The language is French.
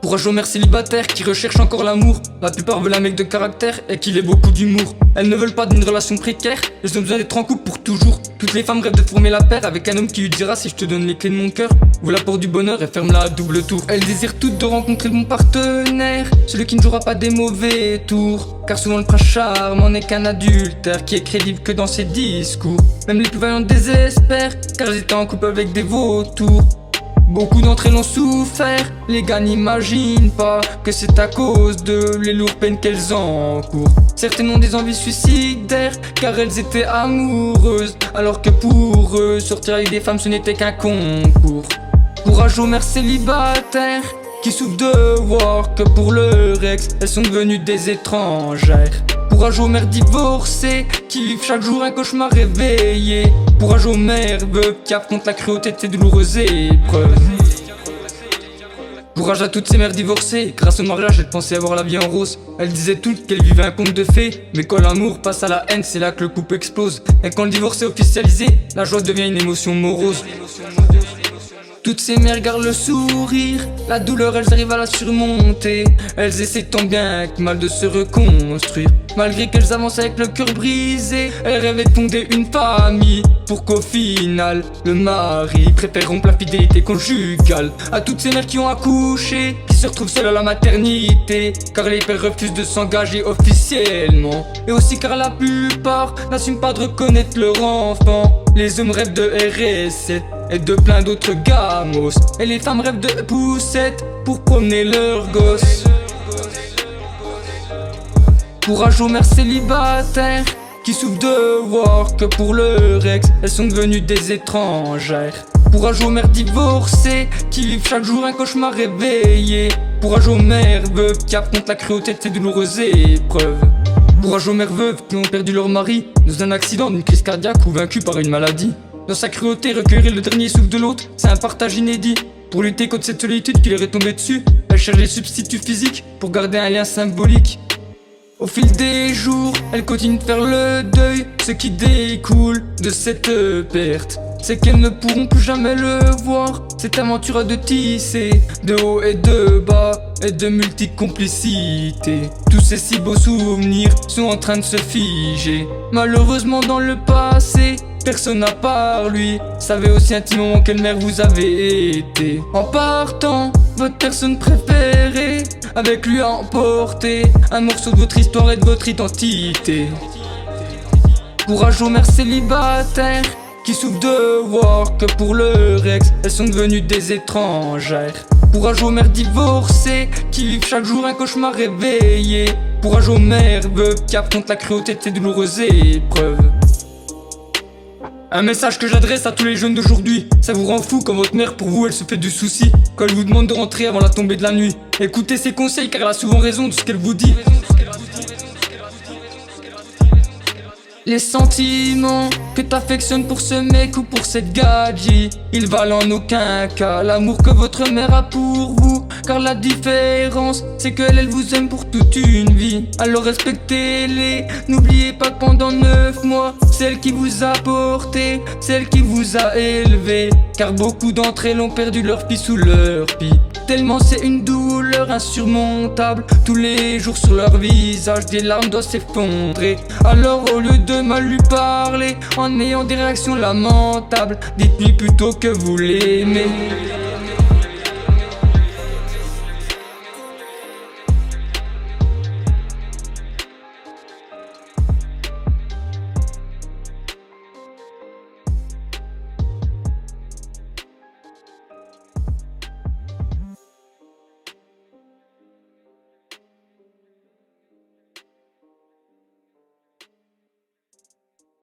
Courage aux mères célibataires qui recherchent encore l'amour. La plupart veulent un mec de caractère et qu'il ait beaucoup d'humour. Elles ne veulent pas d'une relation précaire, elles ont besoin d'être en couple pour toujours. Toutes les femmes rêvent de former la paire avec un homme qui lui dira: si je te donne les clés de mon cœur, ouvre la porte du bonheur et ferme-la à double tour. Elles désirent toutes de rencontrer mon partenaire, celui qui ne jouera pas des mauvais tours. Car souvent le prince charmant n'est qu'un adultère qui est crédible que dans ses discours. Même les plus vaillantes désespèrent, car elles étaient en couple avec des vautours. Beaucoup d'entre elles ont souffert, les gars n'imaginent pas que c'est à cause de les lourdes peines qu'elles encourent. Certaines ont des envies suicidaires, car elles étaient amoureuses, alors que pour eux, sortir avec des femmes ce n'était qu'un concours. Courage aux mères célibataires, qui souffrent de voir que pour leur ex, elles sont devenues des étrangères. Courage aux mères divorcées, qui vivent chaque jour un cauchemar réveillé. Courage aux mères veuves qui affrontent la cruauté de ces douloureuses épreuves. Courage à toutes ces mères divorcées, grâce au mariage elles pensaient avoir la vie en rose. Elles disaient toutes qu'elles vivaient un conte de fées, mais quand l'amour passe à la haine, c'est là que le couple explose. Et quand le divorce est officialisé, la joie devient une émotion morose. Toutes ces mères gardent le sourire, la douleur elles arrivent à la surmonter. Elles essaient tant bien que mal de se reconstruire. Malgré qu'elles avancent avec le cœur brisé, elles rêvaient de fonder une famille, pour qu'au final le mari préfère rompre la fidélité conjugale. À toutes ces mères qui ont accouché, qui se retrouvent seules à la maternité, car les pères refusent de s'engager officiellement. Et aussi car la plupart n'assument pas de reconnaître leur enfant. Les hommes rêvent de RS7 et de plein d'autres gamos, et les femmes rêvent de poussettes pour promener leurs gosses. Courage aux mères célibataires qui souffrent de voir que pour leur ex, elles sont devenues des étrangères. Courage aux mères divorcées qui vivent chaque jour un cauchemar réveillé. Courage aux mères veuves qui affrontent la cruauté de ces douloureuses épreuves. Courage aux mères veuves qui ont perdu leur mari dans un accident, d'une crise cardiaque ou vaincues par une maladie. Dans sa cruauté, recueillir le dernier souffle de l'autre, c'est un partage inédit. Pour lutter contre cette solitude qui leur est tombée dessus, elle cherche des substituts physiques pour garder un lien symbolique. Au fil des jours, elle continue de faire le deuil. Ce qui découle de cette perte, c'est qu'elles ne pourront plus jamais le voir. Cette aventure a de tisser, de haut et de bas, et de multiples complicités. Tous ces si beaux souvenirs sont en train de se figer. Malheureusement dans le passé, personne à part lui savait aussi intimement quelle mère vous avez été. En partant, votre personne préférée avec lui a emporté un morceau de votre histoire et de votre identité. Courage aux mères célibataires qui souffrent de voir que pour leur ex, elles sont devenues des étrangères. Courage aux mères divorcées qui vivent chaque jour un cauchemar réveillé. Courage aux mères veuves qui affrontent la cruauté de ces douloureuses épreuves. Un message que j'adresse à tous les jeunes d'aujourd'hui: ça vous rend fou quand votre mère pour vous elle se fait du souci, quand elle vous demande de rentrer avant la tombée de la nuit. Écoutez ses conseils car elle a souvent raison de ce qu'elle vous dit. Les sentiments que t'affectionnes pour ce mec ou pour cette gadji, ils valent en aucun cas l'amour que votre mère a pour vous. Car la différence, c'est qu'elle, elle vous aime pour toute une vie. Alors respectez-les, n'oubliez pas que pendant 9 mois, c'est elle qui vous a porté, c'est elle qui vous a élevé. Car beaucoup d'entre elles ont perdu leur fils sous leur pie. Tellement c'est une douleur insurmontable, tous les jours sur leur visage des larmes doivent s'effondrer. Alors au lieu de mal lui parler, en ayant des réactions lamentables, dites-lui plutôt que vous l'aimez.